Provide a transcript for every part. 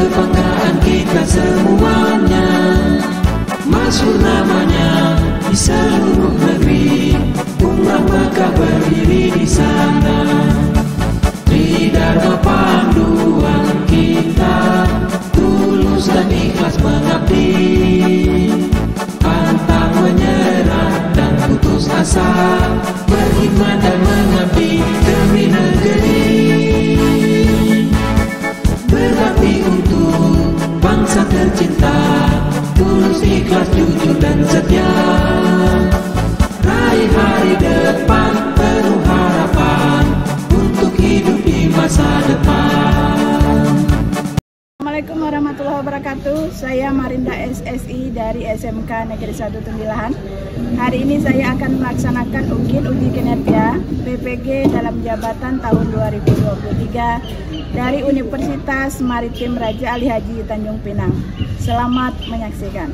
kebanggaan kita semuanya. Masyhur namanya di seluruh negeri, Umrah Mekah berdiri di sana. Di Dharma panduan kita, tulus dan ikhlas mengabdi, pantang menyerah dan putus asa, berkhidmat dan mengabdi demi negeri, berbakti untuk bangsa tercinta, tulus ikhlas jujur dan setia, raih hari depan penuh harapan untuk hidup di masa depan. Assalamualaikum warahmatullahi wabarakatuh. Saya Marinda SSI dari SMK Negeri 1 Tembilahan. Hari ini saya akan melaksanakan uji kinerja PPG dalam jabatan tahun 2023 dari Universitas Maritim Raja Ali Haji Tanjung Pinang. Selamat menyaksikan.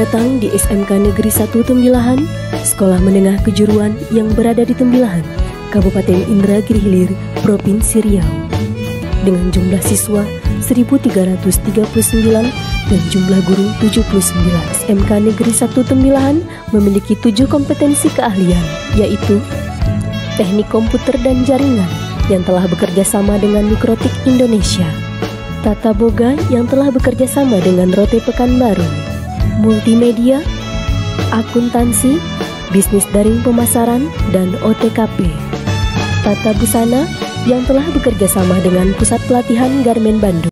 Datang di SMK Negeri 1 Tembilahan, sekolah menengah kejuruan yang berada di Tembilahan, Kabupaten Indragiri Hilir, Provinsi Riau. Dengan jumlah siswa 1.339 dan jumlah guru 79, SMK Negeri 1 Tembilahan memiliki 7 kompetensi keahlian, yaitu teknik komputer dan jaringan yang telah bekerja sama dengan Mikrotik Indonesia, tata boga yang telah bekerja sama dengan Rote Pekanbaru, multimedia, akuntansi, bisnis daring pemasaran, dan OTKP. Tata busana yang telah bekerja sama dengan Pusat Pelatihan Garmen Bandung.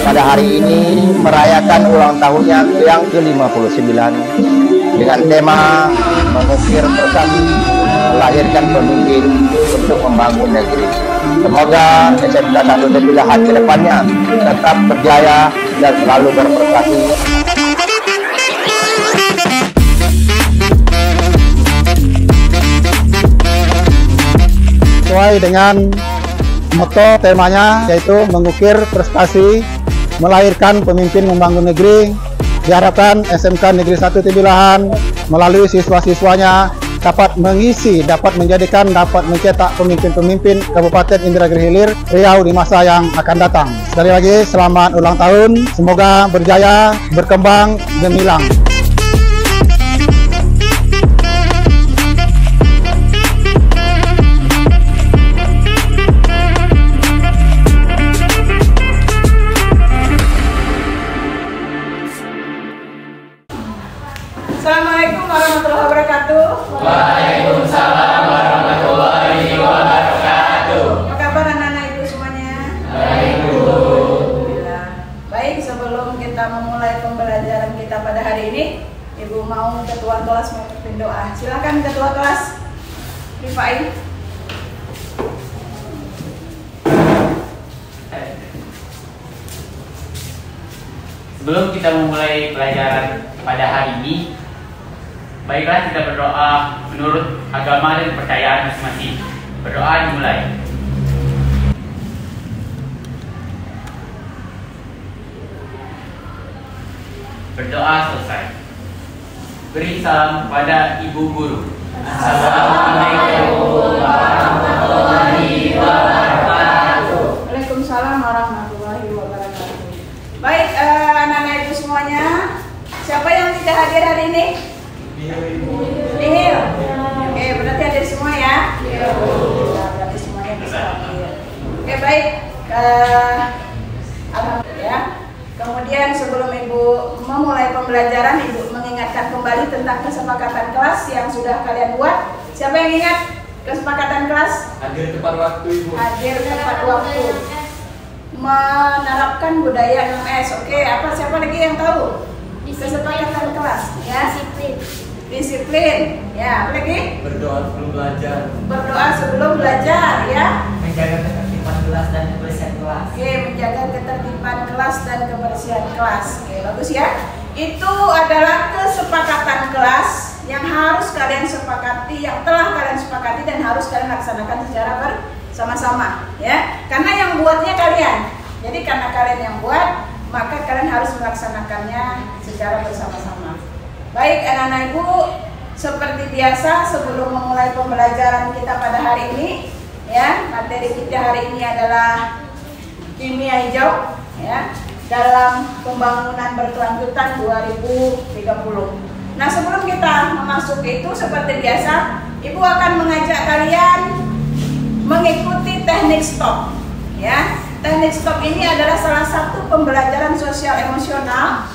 Pada hari ini merayakan ulang tahunnya yang ke-59 dengan tema mengukir prestasi, melahirkan pemimpin untuk membangun negeri. Semoga SMK 1 Tembilahan ke depannya tetap berjaya dan selalu berprestasi. Sesuai dengan moto temanya, yaitu mengukir prestasi, melahirkan pemimpin membangun negeri. Diharapkan SMK Negeri 1 Tembilahan melalui siswa-siswanya dapat mengisi, dapat mencetak pemimpin-pemimpin Kabupaten Indragiri Hilir Riau di masa yang akan datang. Sekali lagi selamat ulang tahun, semoga berjaya, berkembang, gemilang. Assalamualaikum warahmatullahi wabarakatuh. Waalaikumsalam warahmatullahi wabarakatuh. Apa kabar anak-anak ibu semuanya? Baik, Bu. Alhamdulillah. Baik, sebelum kita memulai pembelajaran kita pada hari ini, Ibu mau ketua kelas memimpin doa. Silakan ketua kelas Rifai. Sebelum kita memulai pelajaran pada hari ini, baiklah kita berdoa menurut agama dan kepercayaan masing-masing. Berdoa dimulai. Berdoa selesai. Beri salam kepada Ibu Guru. Assalamualaikum warahmatullahi wabarakatuh. Waalaikumsalam warahmatullahi wabarakatuh. Baik, anak-anak ibu semuanya, siapa yang tidak hadir hari ini? Nihil. Oke, berarti hadir semua ya? Iya. Berarti semuanya bisa hadir. Oke, baik. Alhamdulillah ya. Kemudian sebelum Ibu memulai pembelajaran, Ibu mengingatkan kembali tentang kesepakatan kelas yang sudah kalian buat. Siapa yang ingat kesepakatan kelas? Hadir tepat waktu, Ibu. Hadir tepat waktu. Menerapkan budaya 6S. Oke, siapa lagi yang tahu? Kesepakatan kelas ya. Disiplin. Ya, apa lagi? Berdoa sebelum belajar. Berdoa sebelum belajar ya. Menjaga ketertiban kelas dan kebersihan kelas. Oke, menjaga ketertiban kelas dan kebersihan kelas. Oke, bagus ya. Itu adalah kesepakatan kelas yang harus kalian sepakati, yang telah kalian sepakati dan harus kalian laksanakan secara bersama-sama ya. Karena yang buatnya kalian. Jadi karena kalian yang buat, maka kalian harus melaksanakannya secara bersama-sama. Baik anak-anak ibu, seperti biasa sebelum memulai pembelajaran kita pada hari ini ya, materi kita hari ini adalah kimia hijau ya, dalam pembangunan berkelanjutan 2030. Nah, sebelum kita memasuki itu seperti biasa, Ibu akan mengajak kalian mengikuti teknik stop ya. Teknik stop ini adalah salah satu pembelajaran sosial emosional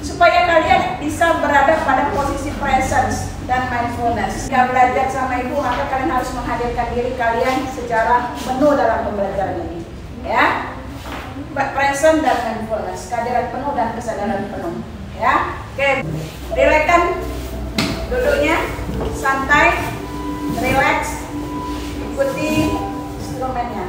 supaya kalian bisa berada pada posisi presence dan mindfulness. Jika belajar sama Ibu, maka kalian harus menghadirkan diri kalian secara penuh dalam pembelajaran ini ya. Present dan mindfulness, kehadiran penuh dan kesadaran penuh ya. Oke, rilekskan duduknya, santai, relax, ikuti instrumennya.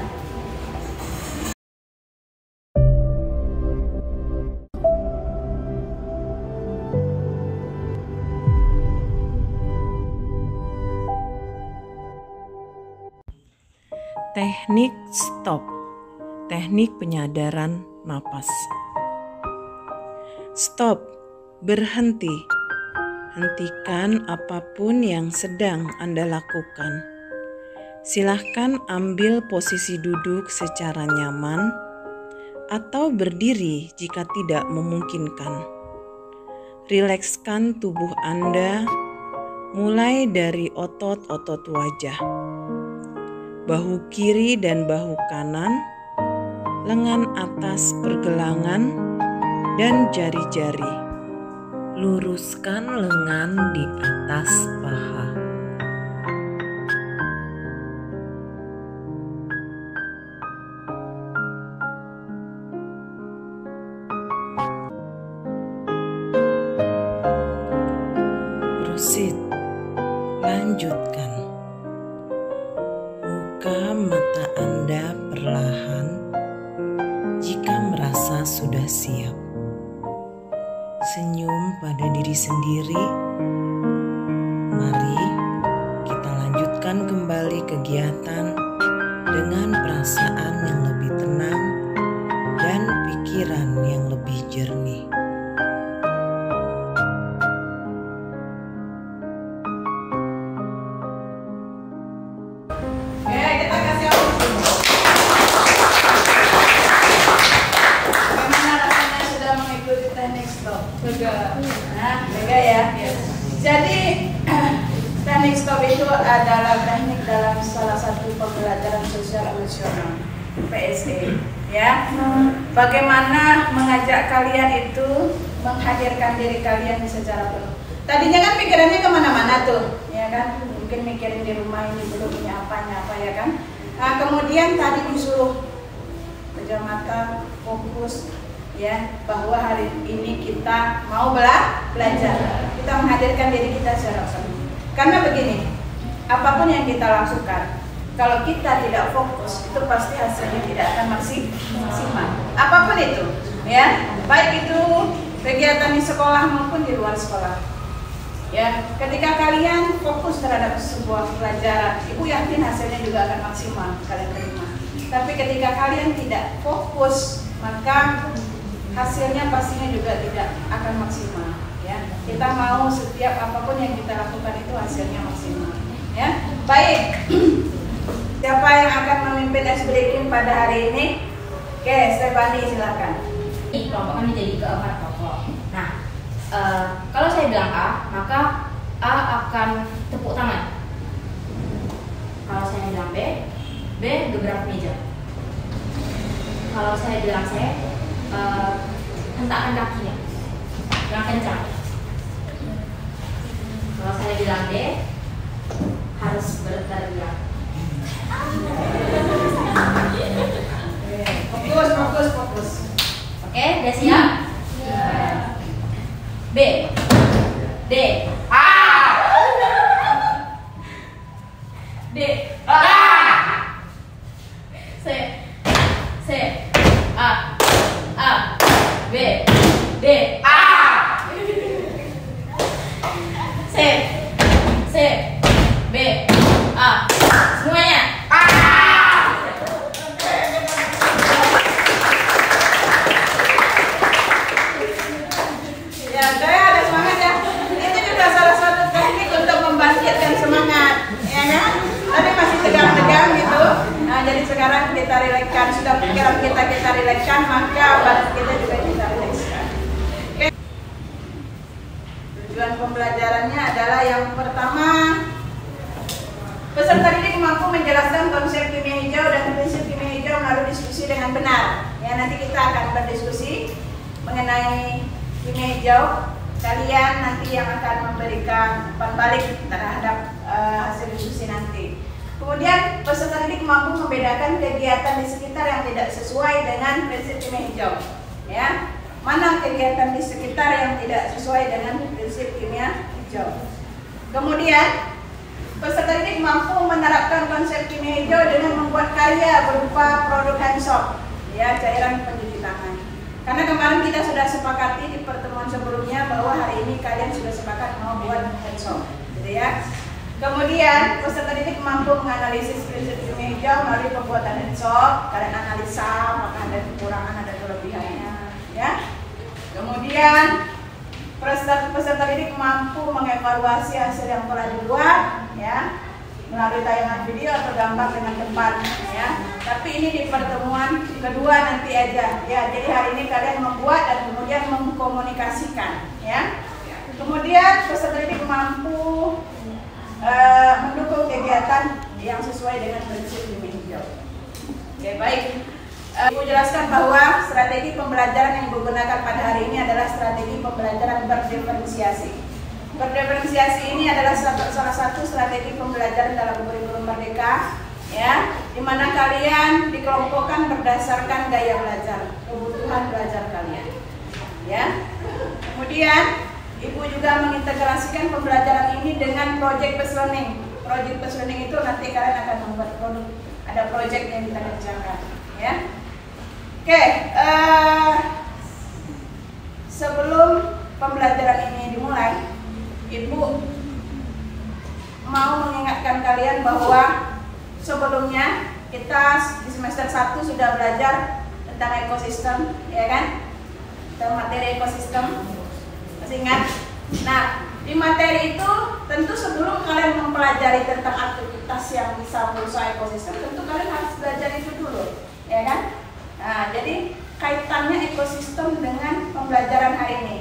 Teknik stop, teknik penyadaran napas. Stop, berhenti. Hentikan apapun yang sedang Anda lakukan. Silahkan ambil posisi duduk secara nyaman atau berdiri jika tidak memungkinkan. Rilekskan tubuh Anda mulai dari otot-otot wajah, bahu kiri dan bahu kanan, lengan atas pergelangan, dan jari-jari. Luruskan lengan di atas paha. Proceed. Lanjutkan. Buka mata Anda perlahan jika merasa sudah siap. Senyum pada diri sendiri. Mari kita lanjutkan kembali kegiatan dengan perasaan yang lebih tenang dan pikiran yang lebih jernih. Lega ya. Jadi teknik stop itu adalah teknik dalam salah satu pembelajaran sosial emosional PSE ya. Bagaimana mengajak kalian itu menghadirkan diri kalian secara penuh. Tadinya kan pikirannya kemana-mana tuh, ya kan? Mungkin mikirin di rumah ini belum punya apa ya kan? Nah, kemudian tadi disuruh pejam mata, fokus. Ya, bahwa hari ini kita mau belajar, kita menghadirkan diri kita secara penuh. Karena begini, apapun yang kita lakukan, kalau kita tidak fokus, itu pasti hasilnya tidak akan maksimal. Apapun itu, ya, baik itu kegiatan di sekolah maupun di luar sekolah. Ya, ketika kalian fokus terhadap sebuah pelajaran, Ibu yakin hasilnya juga akan maksimal kalian terima. Tapi ketika kalian tidak fokus, maka hasilnya pastinya juga tidak akan maksimal ya. kita mau setiap apapun yang kita lakukan itu hasilnya maksimal. Ya, baik. Siapa yang akan memimpin SBDKIM pada hari ini? Oke, Stefani silakan. Kelompok kami jadi keempat kelompok. Nah, kalau saya bilang A, maka A akan tepuk tangan. Kalau saya bilang B, B gebrak meja. Kalau saya bilang C, hentakkan kakinya yang kencang. Kalau saya bilang D, harus berteriak. Fokus. Oke, udah siap? B, D, A, D, A, C, A, B, D, A, C, B, A, semuanya. Ya, saya ada semangat ya. Itu juga salah satu teknik untuk membangkitkan semangat, ya kan? Tadi masih tegang-tegang gitu. Nah, jadi sekarang kita rilekskan, sudah pikiran kita rilekskan, maka badan kita juga kita rilekskan. Oke. Tujuan pembelajarannya adalah yang pertama, peserta didik mampu menjelaskan konsep kimia hijau dan prinsip kimia hijau melalui diskusi dengan benar. Ya, nanti kita akan berdiskusi mengenai kimia hijau. Kalian nanti yang akan memberikan umpan balik terhadap hasil diskusi nanti. Kemudian peserta didik mampu membedakan kegiatan di sekitar yang tidak sesuai dengan prinsip kimia hijau. Ya, mana kegiatan di sekitar yang tidak sesuai dengan prinsip kimia hijau. Kemudian peserta didik mampu menerapkan konsep kimia hijau dengan membuat karya berupa produk hand soap, ya, cairan pencuci tangan. Karena kemarin kita sudah sepakati di pertemuan sebelumnya bahwa hari ini kalian sudah sepakat mau buat hand soap, gitu ya. Kemudian peserta didik mampu menganalisis prinsip kimia hijau melalui pembuatan hand soap. Kalian analisa apakah ada kekurangan, ada kelebihannya, ya. Kemudian peserta didik mampu mengevaluasi hasil yang telah dibuat, ya, melalui tayangan video atau gambar dengan tepat, ya. Tapi ini di pertemuan kedua nanti aja, ya. Jadi hari ini kalian membuat dan kemudian mengkomunikasikan, ya. Kemudian peserta didik mampu mendukung kegiatan yang sesuai dengan prinsip kimia hijau. Oke, baik. Ibu jelaskan bahwa strategi pembelajaran yang Ibu gunakan pada hari ini adalah strategi pembelajaran berdiferensiasi. Berdiferensiasi ini adalah salah satu strategi pembelajaran dalam kurikulum Merdeka, ya, di mana kalian dikelompokkan berdasarkan gaya belajar, kebutuhan belajar kalian, ya. Kemudian Ibu juga mengintegrasikan pembelajaran ini dengan project based learning. Project based learning itu nanti kalian akan membuat produk, ada project yang kita kerjakan, ya. Oke, sebelum pembelajaran ini dimulai, Ibu mau mengingatkan kalian bahwa sebelumnya kita di semester 1 sudah belajar tentang ekosistem, ya kan? Tentang materi ekosistem. Masih ingat? Nah, di materi itu tentu sebelum kalian mempelajari tentang aktivitas yang bisa merusak ekosistem, tentu kalian harus belajar itu dulu, ya kan? Nah, jadi kaitannya ekosistem dengan pembelajaran hari ini.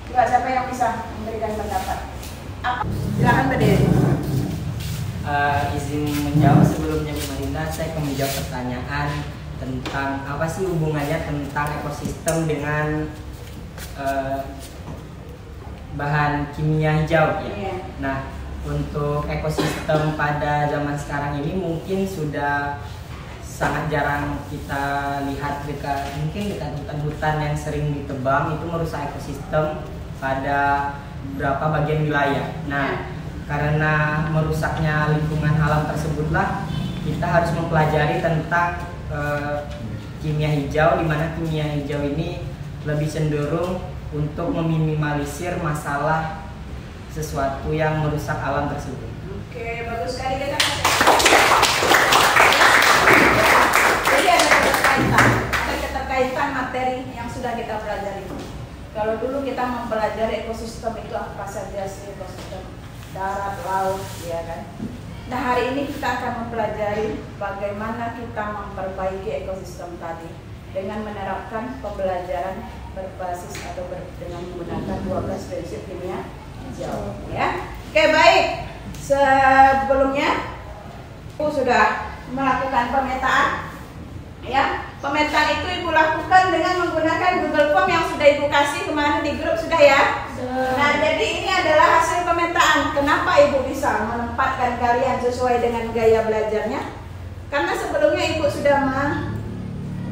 Coba siapa yang bisa memberikan pendapat? Silakan berdiri. Izin menjawab sebelumnya Bu Marinda, saya akan menjawab pertanyaan tentang apa sih hubungannya tentang ekosistem dengan bahan kimia hijau, ya. Yeah. Nah, untuk ekosistem pada zaman sekarang ini mungkin sudah sangat jarang kita lihat dekat hutan-hutan yang sering ditebang, itu merusak ekosistem pada beberapa bagian wilayah. Nah, karena merusaknya lingkungan alam tersebutlah kita harus mempelajari tentang kimia hijau, di mana kimia hijau ini lebih cenderung untuk meminimalisir masalah sesuatu yang merusak alam tersebut. Oke, bagus sekali kita. Jadi ada keterkaitan materi yang sudah kita pelajari. Kalau dulu kita mempelajari ekosistem itu apa saja sih, ekosistem darat, laut, ya kan. Nah, hari ini kita akan mempelajari bagaimana kita memperbaiki ekosistem tadi dengan menerapkan pembelajaran berbasis atau dengan menggunakan 12 prinsip kimia hijau, ya. Oke, baik. Sebelumnya Ibu sudah melakukan pemetaan, ya. Pemetaan itu Ibu lakukan dengan menggunakan Google Form yang sudah Ibu kasih kemarin di grup, sudah ya? Nah, jadi ini adalah hasil pemetaan. Kenapa Ibu bisa menempatkan kalian sesuai dengan gaya belajarnya? Karena sebelumnya Ibu sudah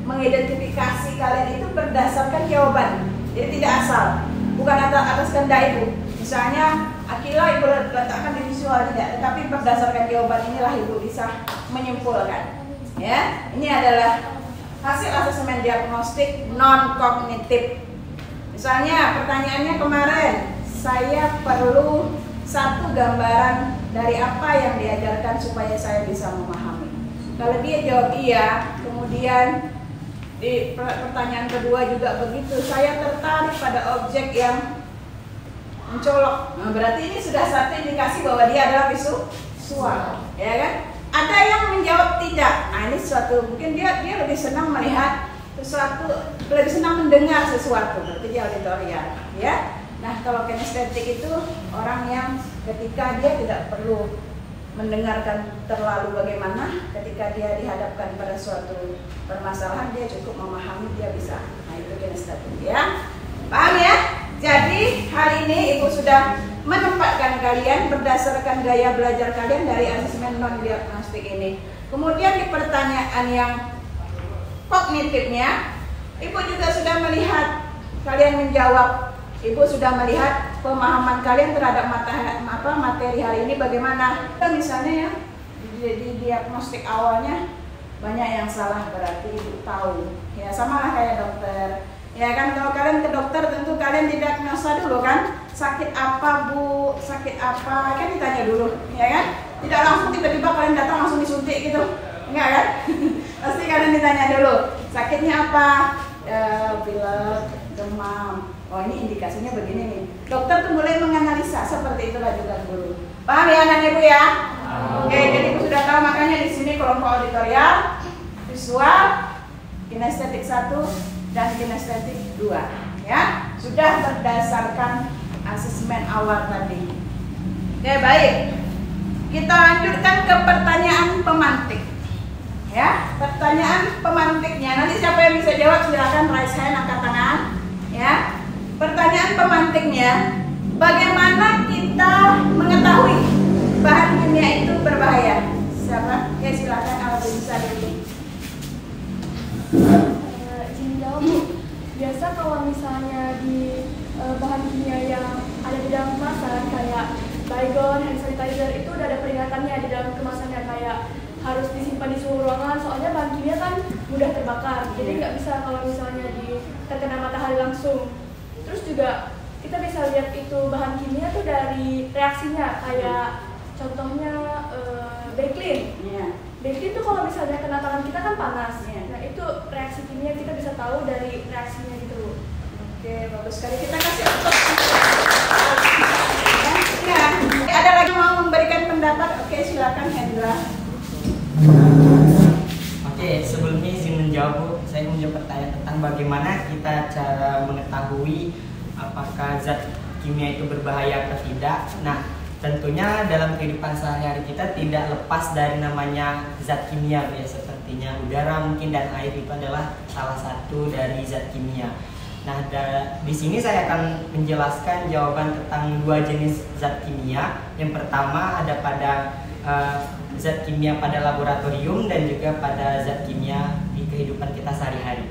mengidentifikasi kalian itu berdasarkan jawaban. Jadi tidak asal, bukan atas kehendak Ibu. Misalnya Akila Ibu letakkan di visual tidak, tetapi berdasarkan jawaban inilah Ibu bisa menyimpulkan. Ya, ini adalah hasil asesmen diagnostik non kognitif. Misalnya pertanyaannya kemarin, saya perlu satu gambaran dari apa yang diajarkan supaya saya bisa memahami. Kalau dia jawab iya, kemudian di pertanyaan kedua juga begitu, saya tertarik pada objek yang mencolok. Nah, berarti ini sudah satu indikasi bahwa dia adalah visual, ya kan? Ada yang menjawab tidak. Nah, ini suatu mungkin dia lebih senang melihat sesuatu, lebih senang mendengar sesuatu, berarti dia auditorial, ya. Nah, kalau kinestetik itu orang yang ketika dia tidak perlu mendengarkan terlalu bagaimana, ketika dia dihadapkan pada suatu permasalahan dia cukup memahami, dia bisa. Nah, itu kinestetik, ya. Paham ya? Jadi hari ini Ibu sudah menempatkan kalian berdasarkan gaya belajar kalian dari asesmen non diagnostik ini. Kemudian di pertanyaan yang kognitifnya, Ibu juga sudah melihat kalian menjawab. Ibu sudah melihat pemahaman kalian terhadap materi hari ini bagaimana. Misalnya ya di diagnostik awalnya banyak yang salah, berarti Ibu tahu. Ya sama lah kayak dokter. Ya kan, kalau kalian ke dokter tentu kalian didiagnosa dulu kan, sakit apa Bu, sakit apa, kan ditanya dulu, ya kan? Tidak langsung tiba-tiba kalian datang langsung disuntik gitu, enggak kan? Pasti kalian ditanya dulu, sakitnya apa? Pilek, demam. Oh, ini indikasinya begini nih. Dokter tuh mulai menganalisa, seperti itulah juga guru. Paham ya anak ibu ya? Oke, jadi ibu sudah tahu, makanya di sini kelompok auditorial, visual, kinestetik 1 dan kinestetik 2, ya, sudah berdasarkan asesmen awal tadi. Oke, baik. Kita lanjutkan ke pertanyaan pemantik. Ya, pertanyaan pemantiknya. Nanti siapa yang bisa jawab silakan raise hand, angkat tangan. Ya, pertanyaan pemantiknya. Bagaimana kita mengetahui bahan kimia itu berbahaya? Siapa? Ya, silakan kalau bisa dulu. Biasa kalau misalnya di bahan kimia yang ada di dalam kemasan kayak baygon, hand sanitizer itu udah ada peringatannya di dalam kemasannya, kayak harus disimpan di suhu ruangan, soalnya bahan kimia kan mudah terbakar, jadi nggak bisa kalau misalnya terkena matahari langsung. Terus juga kita bisa lihat itu bahan kimia tuh dari reaksinya, kayak contohnya Baclean. Baclean tuh kalau misalnya kena tangan kita kan panas. Nah itu reaksi kimia kita bisa tahu dari reaksinya gitu. Oke, bagus sekali. Kita kasih ya. Ada lagi mau memberikan pendapat? Oke, silakan Hendra. Oke, sebelumnya izin menjawab Bu. Saya menjawab pertanyaan tentang bagaimana kita cara mengetahui apakah zat kimia itu berbahaya atau tidak. Nah, tentunya dalam kehidupan sehari-hari kita tidak lepas dari namanya zat kimia, ya, sepertinya udara mungkin dan air itu adalah salah satu dari zat kimia. Nah, di sini saya akan menjelaskan jawaban tentang dua jenis zat kimia. Yang pertama ada pada zat kimia pada laboratorium dan juga pada zat kimia di kehidupan kita sehari-hari.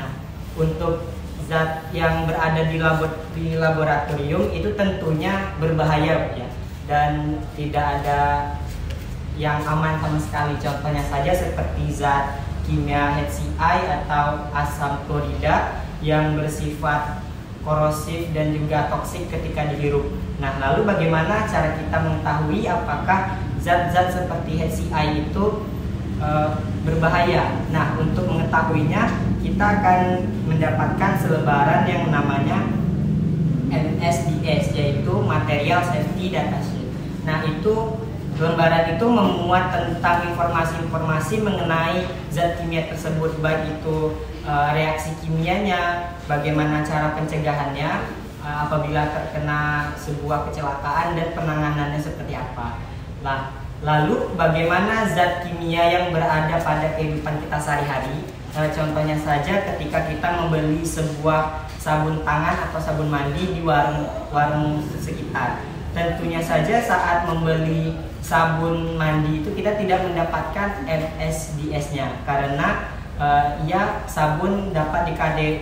Nah, untuk zat yang berada di laboratorium itu tentunya berbahaya, ya, dan tidak ada yang aman sama sekali. Contohnya saja seperti zat kimia HCI atau asam klorida yang bersifat korosif dan juga toksik ketika dihirup. Nah, lalu bagaimana cara kita mengetahui apakah zat-zat seperti HCI itu berbahaya? Nah, untuk mengetahuinya kita akan mendapatkan selebaran yang namanya MSDS, yaitu Material Safety Data Sheet. Nah, itu lembaran itu memuat tentang informasi-informasi mengenai zat kimia tersebut, baik itu reaksi kimianya, bagaimana cara pencegahannya apabila terkena sebuah kecelakaan, dan penanganannya seperti apa. Nah, lalu bagaimana zat kimia yang berada pada kehidupan kita sehari-hari. Contohnya saja ketika kita membeli sebuah sabun tangan atau sabun mandi di warung sekitar. Tentunya saja saat membeli sabun mandi itu kita tidak mendapatkan MSDS-nya, karena sabun dapat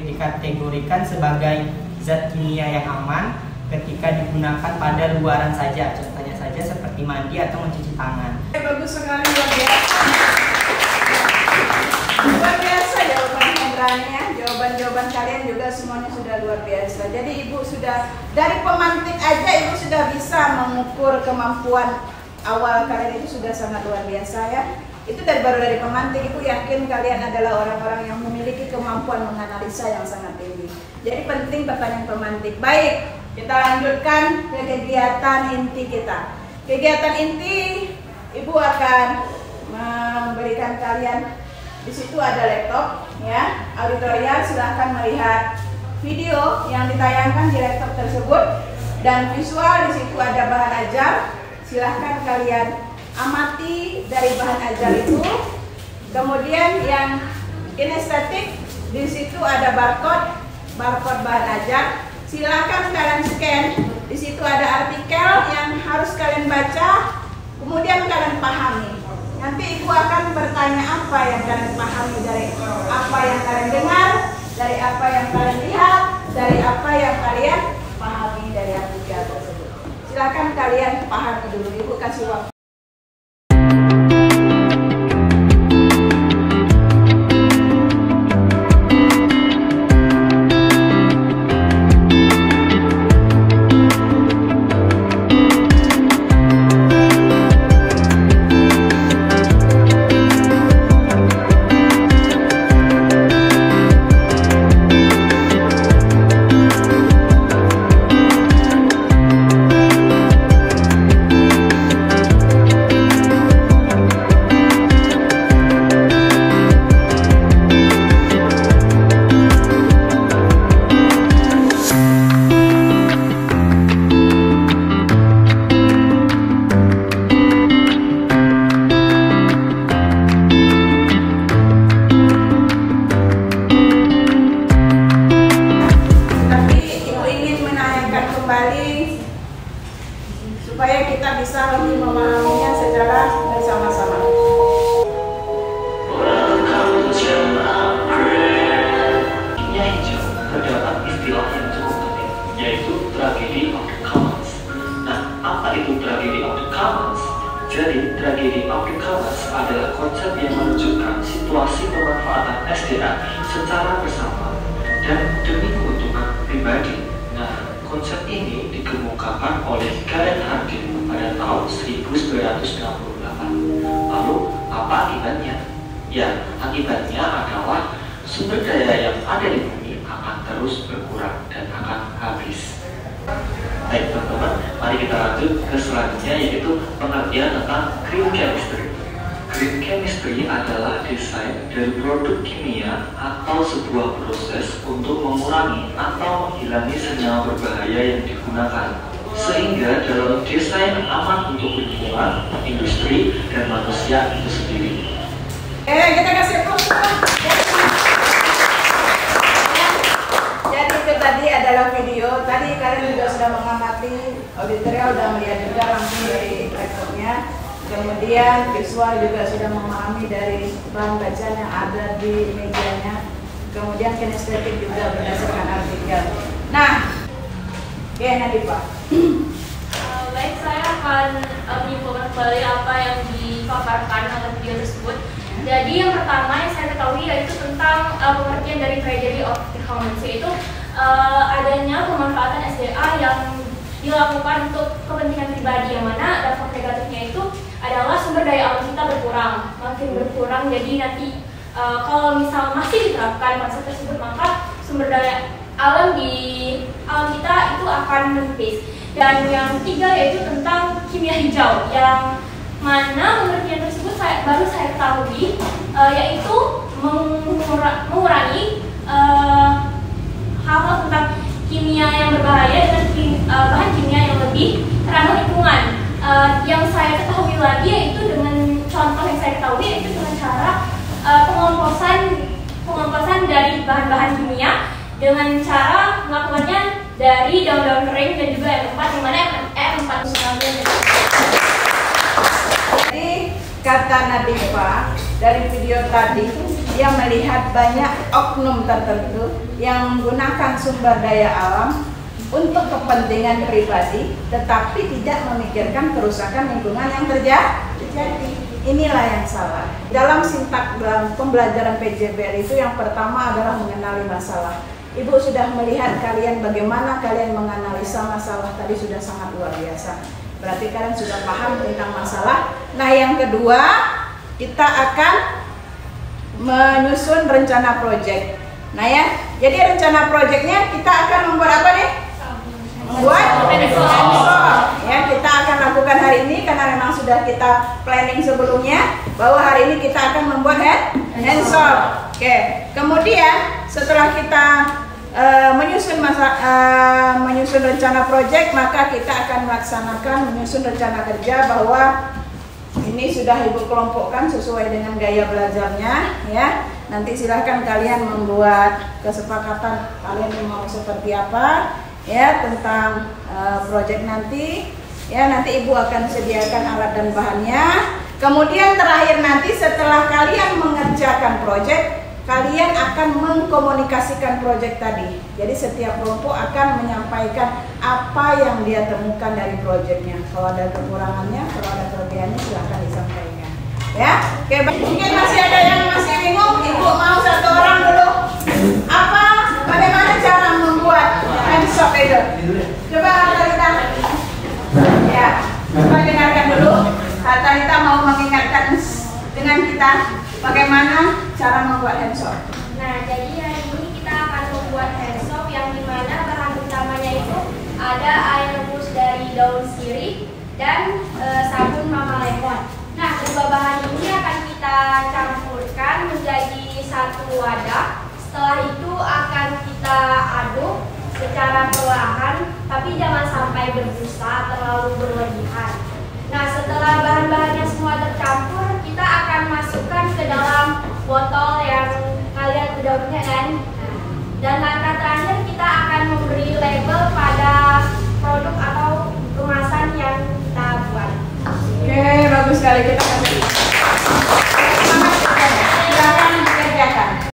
dikategorikan sebagai zat kimia yang aman ketika digunakan pada luaran saja, contohnya saja seperti mandi atau mencuci tangan. Bagus sekali, luar biasa. Luar biasa jawaban Hendranya, jawaban kalian juga semuanya sudah luar biasa. Jadi Ibu sudah, dari pemantik aja Ibu sudah bisa mengukur kemampuan awal kalian, itu sudah sangat luar biasa ya. Itu baru dari pemantik. Ibu yakin kalian adalah orang-orang yang memiliki kemampuan menganalisa yang sangat tinggi. Jadi penting pertanyaan pemantik. Baik, kita lanjutkan ke kegiatan inti kita. Kegiatan inti, Ibu akan memberikan kalian, di situ ada laptop ya, auditorial, silahkan melihat video yang ditayangkan di laptop tersebut, dan visual di situ ada bahan ajar, silahkan kalian amati dari bahan ajar itu. Kemudian yang kinestetik, di situ ada barcode bahan ajar, silahkan kalian scan. Di situ ada artikel yang harus kalian baca, kemudian kalian pahami. Nanti Ibu akan bertanya apa yang kalian pahami dari apa yang kalian dengar, dari apa yang kalian lihat, dari apa yang kalian pahami dari artikel tersebut. Silahkan kalian pahami dulu. Ibu kasih waktu. Supaya kita bisa lebih memahaminya secara bersama-sama. Kimia hijau terdapat istilah yang cukup penting, yaitu tragedy of the commons. Nah, apa itu tragedy of the commons? Jadi, tragedy of the commons adalah konsep yang menunjukkan situasi pemanfaatan SDA secara bersama dan demi keuntungan pribadi. Nah, konsep ini dikemukakan oleh Karen Hardin pada tahun 1968. Lalu, apa akibatnya? Ya, akibatnya adalah sumber daya yang ada di bumi akan terus berkurang dan akan habis. Baik teman-teman, mari kita lanjut ke selanjutnya, yaitu pengertian tentang green chemistry. Green chemistry adalah desain dari produk kimia atau sebuah proses untuk mengurangi atau menghilangi senyawa berbahaya yang digunakan, sehingga dalam desain aman untuk lingkungan, industri, dan manusia itu sendiri. Kita kasih Jadi itu tadi adalah video. Tadi kalian juga sudah mengamati, auditorial sudah melihat juga langsung dari laptopnya. Kemudian visual juga sudah memahami dari bahan bacaan yang ada di mejanya. Kemudian kinestetik juga berdasarkan artikel. Nah, nanti Pak. Baik, saya akan menyimpulkan kembali apa yang dipaparkan dalam video tersebut. Jadi yang pertama yang saya ketahui yaitu tentang pengertian dari tragedy of the commons, yaitu adanya pemanfaatan SDA yang dilakukan untuk kepentingan pribadi, yang mana dampak negatifnya itu adalah sumber daya alam kita makin berkurang. Jadi nanti kalau misal masih diterapkan konsep tersebut, maka sumber daya alam kita itu akan menipis. Dan yang ketiga yaitu tentang kimia hijau, yang mana pengertian tersebut baru saya ketahui, yaitu mengurangi hal-hal tentang kimia yang berbahaya dengan bahan kimia yang lebih ramah lingkungan. Yang saya ketahui lagi yaitu dengan contoh yang saya ketahui yaitu dengan cara pengomposan dari bahan-bahan kimia dengan cara melakukannya dari daun-daun kering dan juga M4, di mana M4 Jadi kata Nadifa dari video tadi, dia melihat banyak oknum tertentu yang menggunakan sumber daya alam untuk kepentingan pribadi, tetapi tidak memikirkan kerusakan lingkungan yang terjadi. Inilah yang salah. Dalam sintak dalam pembelajaran PJBL itu yang pertama adalah mengenali masalah. Ibu sudah melihat kalian bagaimana kalian menganalisa masalah tadi, sudah sangat luar biasa. Berarti kalian sudah paham tentang masalah. Nah, yang kedua, kita akan menyusun rencana proyek. Nah ya, jadi rencana proyeknya kita akan membuat apa nih? Membuat hands-on. Ya, kita akan lakukan hari ini karena memang sudah kita planning sebelumnya bahwa hari ini kita akan membuat hands-on. Oke, kemudian setelah kita menyusun rencana proyek, maka kita akan melaksanakan menyusun rencana kerja bahwa ini sudah Ibu kelompokkan sesuai dengan gaya belajarnya ya. Nanti silahkan kalian membuat kesepakatan kalian mau seperti apa ya tentang proyek nanti ya. Nanti Ibu akan sediakan alat dan bahannya. Kemudian terakhir nanti setelah kalian mengerjakan proyek, kalian akan mengkomunikasikan proyek tadi. Jadi setiap kelompok akan menyampaikan apa yang dia temukan dari proyeknya. Kalau ada kekurangannya, kalau ada kelebihannya, silahkan disampaikan. Ya, oke. Mungkin masih ada yang masih bingung. Ibu mau satu orang dulu. Bagaimana cara membuat hands-on itu? Coba Talita. Ya, coba dengarkan dulu. Talita mau mengingatkan dengan kita bagaimana cara membuat hands-on. Nah, jadi hari ini kita akan membuat hands-on yang dimana bahan utamanya itu ada air rebus dari daun sirih dan sabun Mama Lemon. Nah, kedua bahan ini akan kita campurkan menjadi satu wadah. Setelah itu akan kita aduk secara perlahan, tapi jangan sampai berbusa terlalu berlebihan. Nah, setelah bahan-bahannya semua tercampur, kita akan masukkan ke dalam botol yang kalian udah punya kan. Dan langkah terakhir kita akan memberi label pada produk atau kemasan yang kita buat. Oke, bagus sekali, kita kasih. Silakan dikerjakan.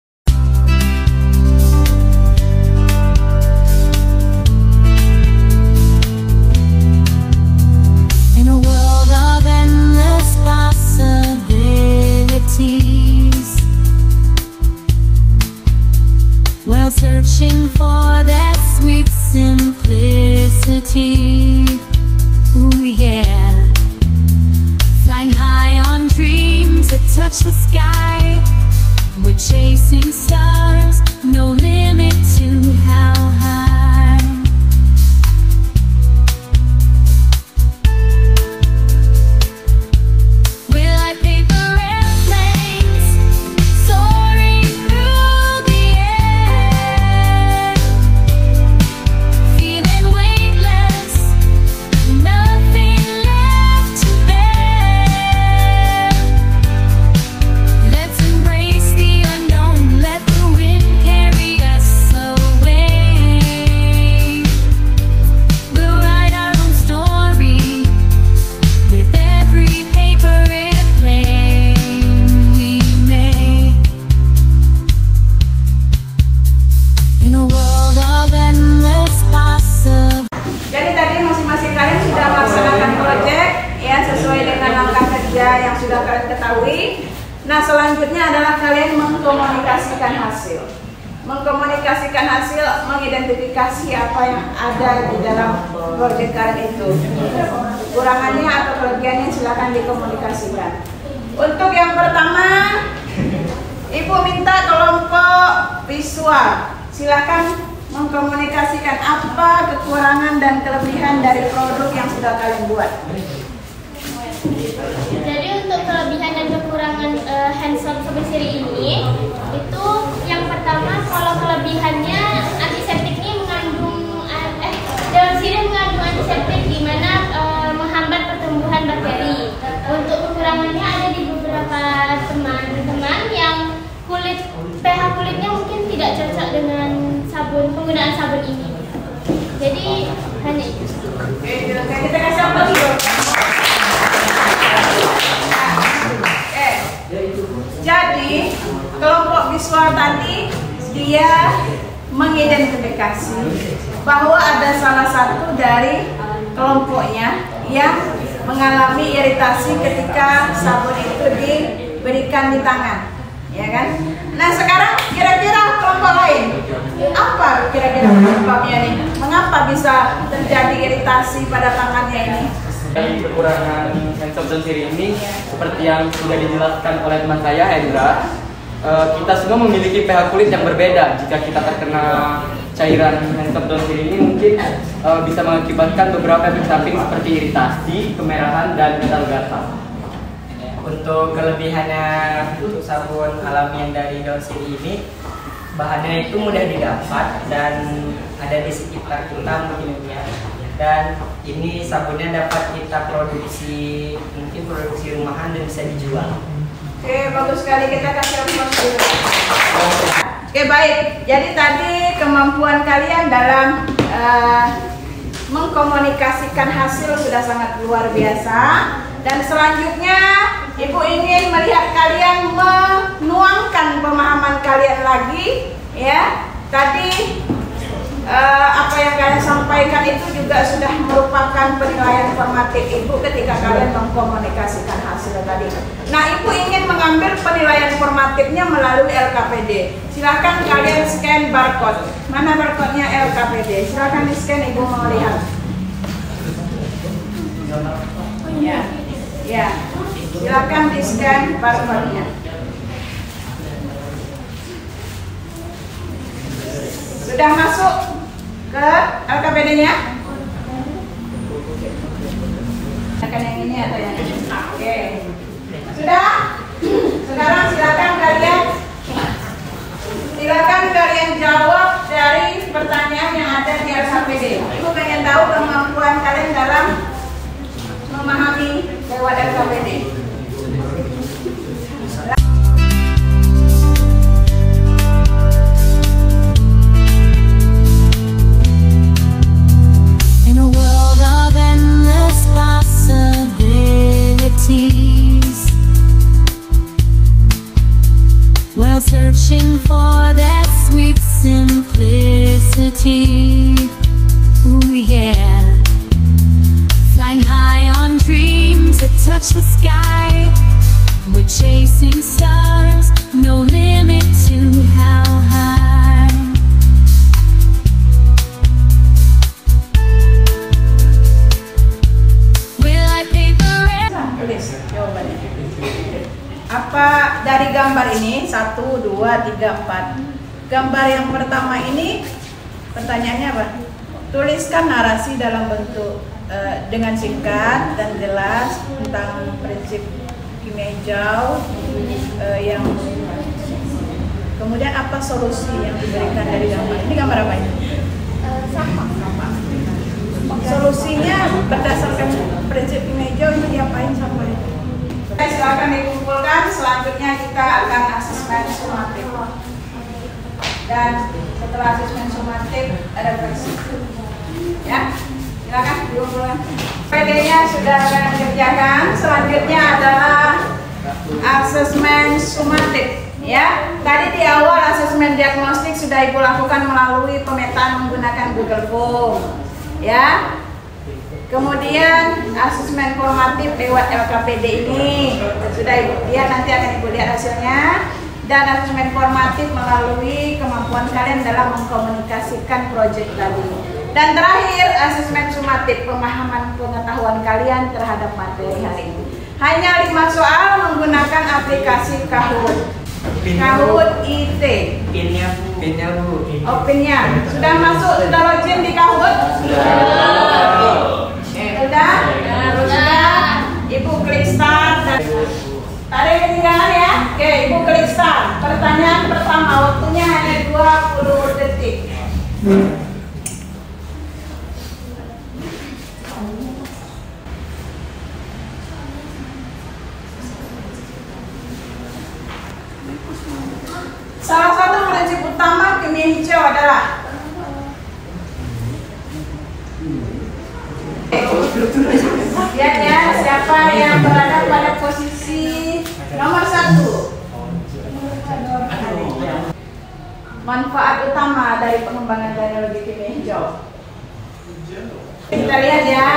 While searching for that sweet simplicity, ooh yeah, flying high on dreams that touch the sky. We're chasing stars, no limit to how high. We're like paper airplanes soaring through the air, feeling weightless, nothing left to bear. Let's embrace the unknown, let the wind carry us away. We'll write our own story with every paper airplane we make. In a world of endless possibilities. Jadi tadi masing-masing kalian sudah melaksanakan proyek ya sesuai dengan langkah kerja yang sudah kalian ketahui. Nah, selanjutnya adalah kalian mengkomunikasikan hasil. Mengkomunikasikan hasil, mengidentifikasi apa yang ada di dalam proyek kalian itu. Kekurangannya atau kelebihannya silakan dikomunikasikan. Untuk yang pertama, Ibu minta kelompok visual. Silakan mengkomunikasikan apa kekurangan dan kelebihan dari produk yang sudah kalian buat. Jadi untuk kelebihan dan kekurangan hand soap Sabun Siri ini, itu yang pertama, kalau kelebihannya antiseptik ini mengandung daun sirih mengandung antiseptik di mana menghambat pertumbuhan bakteri. Untuk kekurangannya ada di beberapa teman-teman yang pH kulitnya mungkin tidak cocok dengan penggunaan sabun ini. Jadi hanya itu. Oke, kita kasih apa dulu? Jadi kelompok visual tadi dia mengidentifikasi bahwa ada salah satu dari kelompoknya yang mengalami iritasi ketika sabun itu diberikan di tangan, ya kan? Nah sekarang kira-kira kelompok lain apa kira-kira penyebabnya nih? Mengapa bisa terjadi iritasi pada tangannya ini? Kekurangan hand soap Daun Siri ini seperti yang sudah dijelaskan oleh teman saya Hendra, kita semua memiliki pH kulit yang berbeda. Jika kita terkena cairan hand soap Daun Siri ini mungkin bisa mengakibatkan beberapa efek samping seperti iritasi, kemerahan, dan gatal-gatal. Untuk kelebihannya untuk sabun alami yang dari Daun Siri ini, bahannya itu mudah didapat dan ada di sekitar kita mungkin ya. Dan ini sabunnya dapat kita produksi, mungkin produksi rumahan dan bisa dijual. Oke, bagus sekali, kita kasih aplaus dulu. Oke, baik. Jadi tadi kemampuan kalian dalam mengkomunikasikan hasil sudah sangat luar biasa. Dan selanjutnya Ibu ingin melihat kalian menuangkan pemahaman kalian lagi, ya. Tadi apa yang kalian sampaikan itu juga sudah merupakan penilaian formatif Ibu ketika kalian mengkomunikasikan hasil tadi. Nah, Ibu ingin mengambil penilaian formatifnya melalui LKPD. Silahkan kalian scan barcode. Mana barcode-nya LKPD? Silahkan di scan, Ibu mau lihat. Ya, ya. Silahkan di scan barcode-nya. Sudah masuk ke LKPD-nya? Akan yang ini atau yang ini? Oke. Sudah? Sekarang silakan kalian jawab dari pertanyaan yang ada di LKPD. Ibu pengen tahu kemampuan kalian dalam memahami lewat LKPD. While searching for that sweet simplicity, ooh yeah, flying high on dreams that touch the sky. We're chasing stars, no limit to how high. Will I pay the rent? Tulis jawabannya. Apa dari gambar ini? 1, 2, 3, 4. Gambar yang pertama ini pertanyaannya apa? Tuliskan narasi dalam bentuk dengan singkat dan jelas tentang prinsip kimia hijau yang kemudian apa solusi yang diberikan dari gambar ini? Gambar apa ini? Sampah. Solusinya berdasarkan prinsip kimia hijau itu diapain sampah itu? Silakan dikumpulkan. Selanjutnya kita akan asesmen sumatif. Dan setelah asesmen sumatif ada refleksi. Ya, silakan dikumpulkan. PD-nya sudah akan dikerjakan. Selanjutnya adalah asesmen sumatif. Ya, tadi di awal asesmen diagnostik sudah Ibu lakukan melalui pemetaan menggunakan Google Form. Ya. Kemudian asesmen formatif lewat LKPD ini sudah Ibu lihat, nanti akan Ibu lihat hasilnya. Dan asesmen formatif melalui kemampuan kalian dalam mengkomunikasikan proyek tadi. Dan terakhir asesmen sumatif, pemahaman pengetahuan kalian terhadap materi hari ini. Hanya 5 soal menggunakan aplikasi Kahoot. Kahoot IT. Pinnya Bu. Opinnya Bu. Opinnya sudah masuk, sudah login di Kahoot? Sudah? Harus sudah. Ibu klik start. Tarik ketinggalan ya. Oke, Ibu klik start. Pertanyaan pertama, waktunya hanya 20 detik. Salah satu prinsip utama kimia hijau adalah lihat ya, siapa yang berada pada posisi nomor 1. Manfaat utama dari pengembangan teknologi kimia hijau. Kita lihat ya.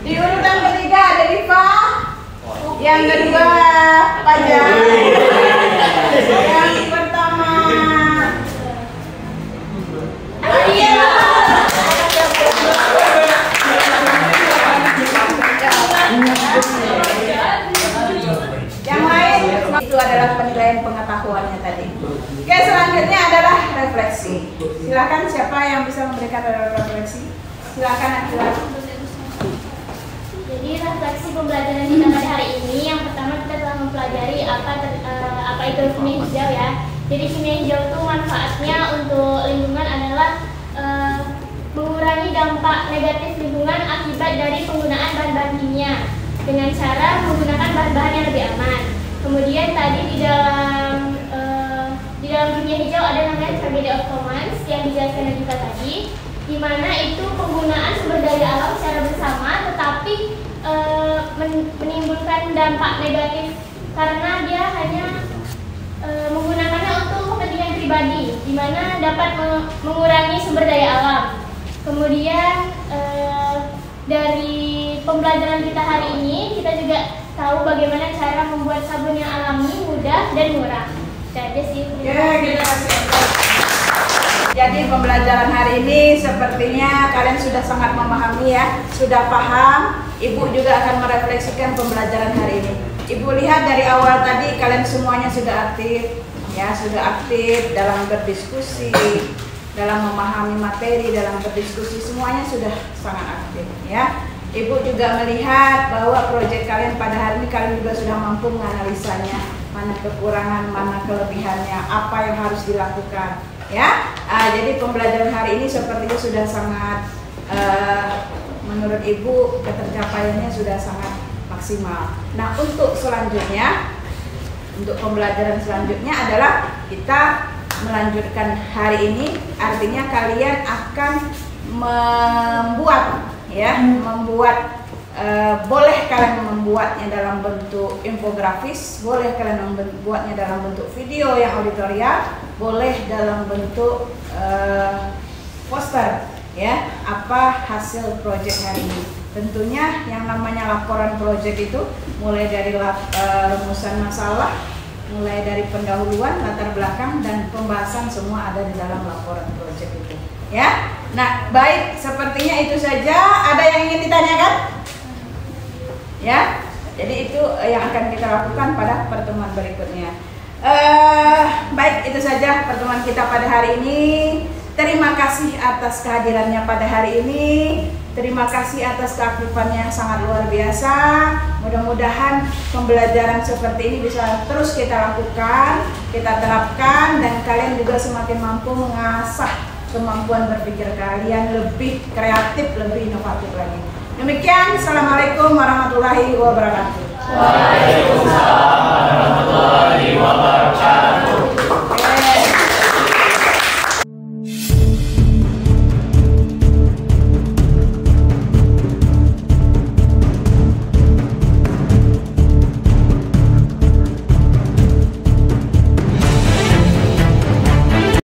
Di urutan ketiga ada Diva. Yang kedua Fajar. Yang pertama Alia. Yang lain itu adalah penilaian pengetahuannya tadi. Oke, selanjutnya adalah refleksi. Silakan siapa yang bisa memberikan refleksi? Silakan Akila. Jadi refleksi pembelajaran kita pada hari ini, yang pertama kita telah mempelajari apa itu kimia hijau ya. Jadi kimia hijau itu manfaatnya untuk lingkungan adalah mengurangi dampak negatif lingkungan akibat dari penggunaan bahan-bahan kimia dengan cara menggunakan bahan-bahan yang lebih aman. Kemudian tadi di dalam kimia hijau ada namanya tragedy of commons yang dijelaskan juga tadi, di mana itu penggunaan sumber daya alam secara bersama tetapi menimbulkan dampak negatif karena dia hanya menggunakannya untuk kepentingan pribadi, di mana dapat mengurangi sumber daya alam. Kemudian dari pembelajaran kita hari ini kita juga tahu bagaimana cara membuat sabun yang alami, mudah dan murah. Jadi sih. Jadi pembelajaran hari ini sepertinya kalian sudah sangat memahami ya, sudah paham. Ibu juga akan merefleksikan pembelajaran hari ini. Ibu lihat dari awal tadi kalian semuanya sudah aktif, ya sudah aktif dalam berdiskusi, dalam memahami materi, dalam berdiskusi semuanya sudah sangat aktif ya. Ibu juga melihat bahwa proyek kalian pada hari ini kalian juga sudah mampu menganalisanya, mana kekurangan, mana kelebihannya, apa yang harus dilakukan. Ya, jadi pembelajaran hari ini sepertinya sudah sangat, menurut Ibu ketercapaiannya sudah sangat maksimal. Nah, untuk selanjutnya, untuk pembelajaran selanjutnya adalah kita melanjutkan hari ini, artinya kalian akan membuat, ya, boleh kalian membuatnya dalam bentuk infografis, boleh kalian membuatnya dalam bentuk video yang auditorial, boleh dalam bentuk poster, ya, apa hasil proyek hari ini. Tentunya yang namanya laporan proyek itu mulai dari rumusan masalah, mulai dari pendahuluan, latar belakang, dan pembahasan semua ada di dalam laporan proyek itu, ya. Nah, baik, sepertinya itu saja. Ada yang ingin ditanyakan? Ya, jadi itu yang akan kita lakukan pada pertemuan berikutnya. Baik, itu saja pertemuan kita pada hari ini. Terima kasih atas kehadirannya pada hari ini. Terima kasih atas keaktifannya yang sangat luar biasa. Mudah-mudahan pembelajaran seperti ini bisa terus kita lakukan, kita terapkan, dan kalian juga semakin mampu mengasah kemampuan berpikir kalian lebih kreatif, lebih inovatif lagi. Demikian, Assalamualaikum warahmatullahi wabarakatuh. Waalaikumsalam warahmatullahi wabarakatuh.